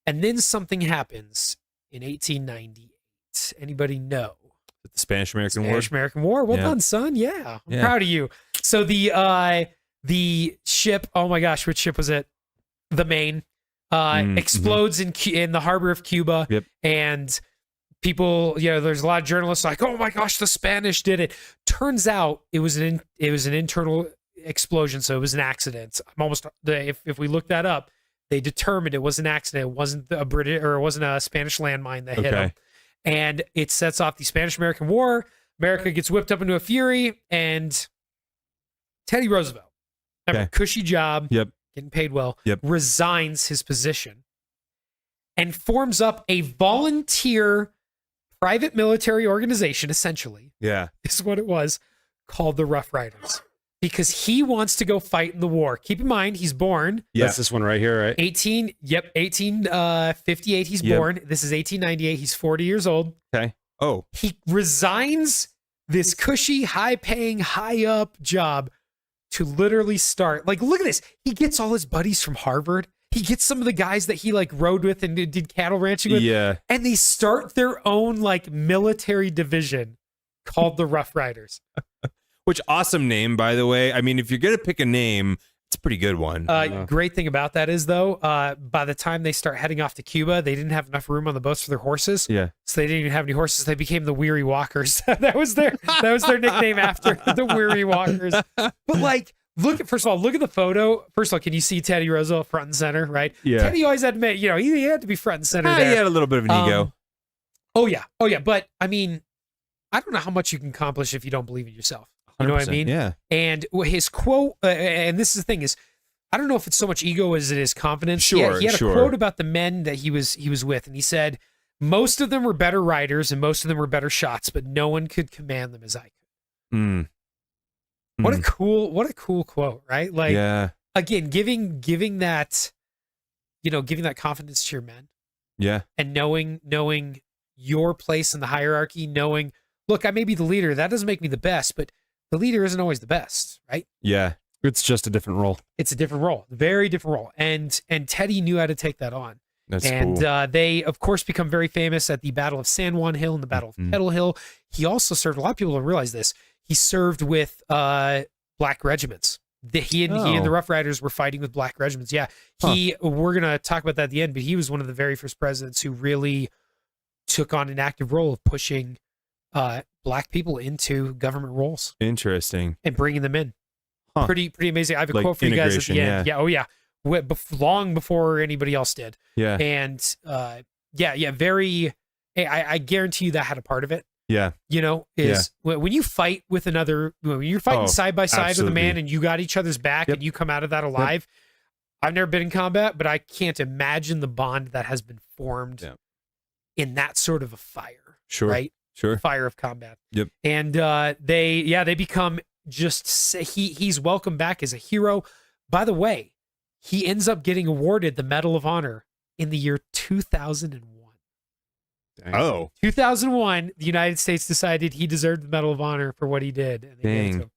And then something happens in 1898. Anybody know? The Spanish-American War. Spanish-American War. Well done, son. Yeah, I'm proud of you. So the ship. Oh my gosh, which ship was it? The Maine explodes in the harbor of Cuba, and people, there's a lot of journalists like, oh my gosh, the Spanish did it. Turns out it was an internal explosion, so it was an accident. I'm almost if we look that up, they determined it was an accident. It wasn't a British or it wasn't a Spanish landmine that hit them. And it sets off the Spanish-American War. America gets whipped up into a fury, and Teddy Roosevelt, cushy job, getting paid well, resigns his position and forms up a volunteer private military organization, essentially. Yeah. Is what it was, called the Rough Riders. Because he wants to go fight in the war. Keep in mind, he's born. That's this one right here, right? 1858, he's born. This is 1898. He's 40 years old. Okay. Oh. He resigns this cushy, high-paying, high-up job to literally start. Like, look at this. He gets all his buddies from Harvard. He gets some of the guys that he, like, rode with and did cattle ranching with. Yeah. And they start their own, like, military division called the Rough Riders. Which awesome name, by the way. I mean, if you're going to pick a name, it's a pretty good one. Great thing about that is, though, by the time they start heading off to Cuba, they didn't have enough room on the boats for their horses. Yeah. So they didn't even have any horses. They became the Weary Walkers. that was their nickname after the Weary Walkers. But like, first of all, look at the photo. First of all, can you see Teddy Roosevelt front and center, right? Yeah. Teddy always had to, he had to be front and center there. He had a little bit of an ego. Oh yeah. But I mean, I don't know how much you can accomplish if you don't believe in yourself. You know what I mean? Yeah. And his quote, and this is the thing, is I don't know if it's so much ego as it is confidence. Sure, he had a quote about the men that he was with, and he said, most of them were better riders and most of them were better shots, but no one could command them as I could. What a cool quote, right? Like, again, giving that, giving that confidence to your men. Yeah. And knowing your place in the hierarchy, knowing, look, I may be the leader. That doesn't make me the best, but the leader isn't always the best, right? Yeah. It's just a different role. It's a different role, very different role. And Teddy knew how to take that on. That's cool. They, of course, become very famous at the Battle of San Juan Hill and the Battle of Kettle Hill. He also served, a lot of people don't realize this, he served with black regiments. He and the Rough Riders were fighting with black regiments. Yeah. We're going to talk about that at the end, but he was one of the very first presidents who really took on an active role of pushing black people into government roles. Interesting. And bringing them in. Pretty amazing. I have a quote for you guys at the end. Yeah. Oh yeah. Long before anybody else did. Yeah. And very, I guarantee you that had a part of it. Yeah. When you fight with another, when you're fighting side by side with a man and you got each other's back and you come out of that alive. I've never been in combat, but I can't imagine the bond that has been formed in that sort of a fire. Sure. Right? Sure. Fire of combat. Yep. And they become he's welcomed back as a hero. By the way, he ends up getting awarded the Medal of Honor in the year 2001. Dang. Oh. 2001, the United States decided he deserved the Medal of Honor for what he did. And they gave it to him.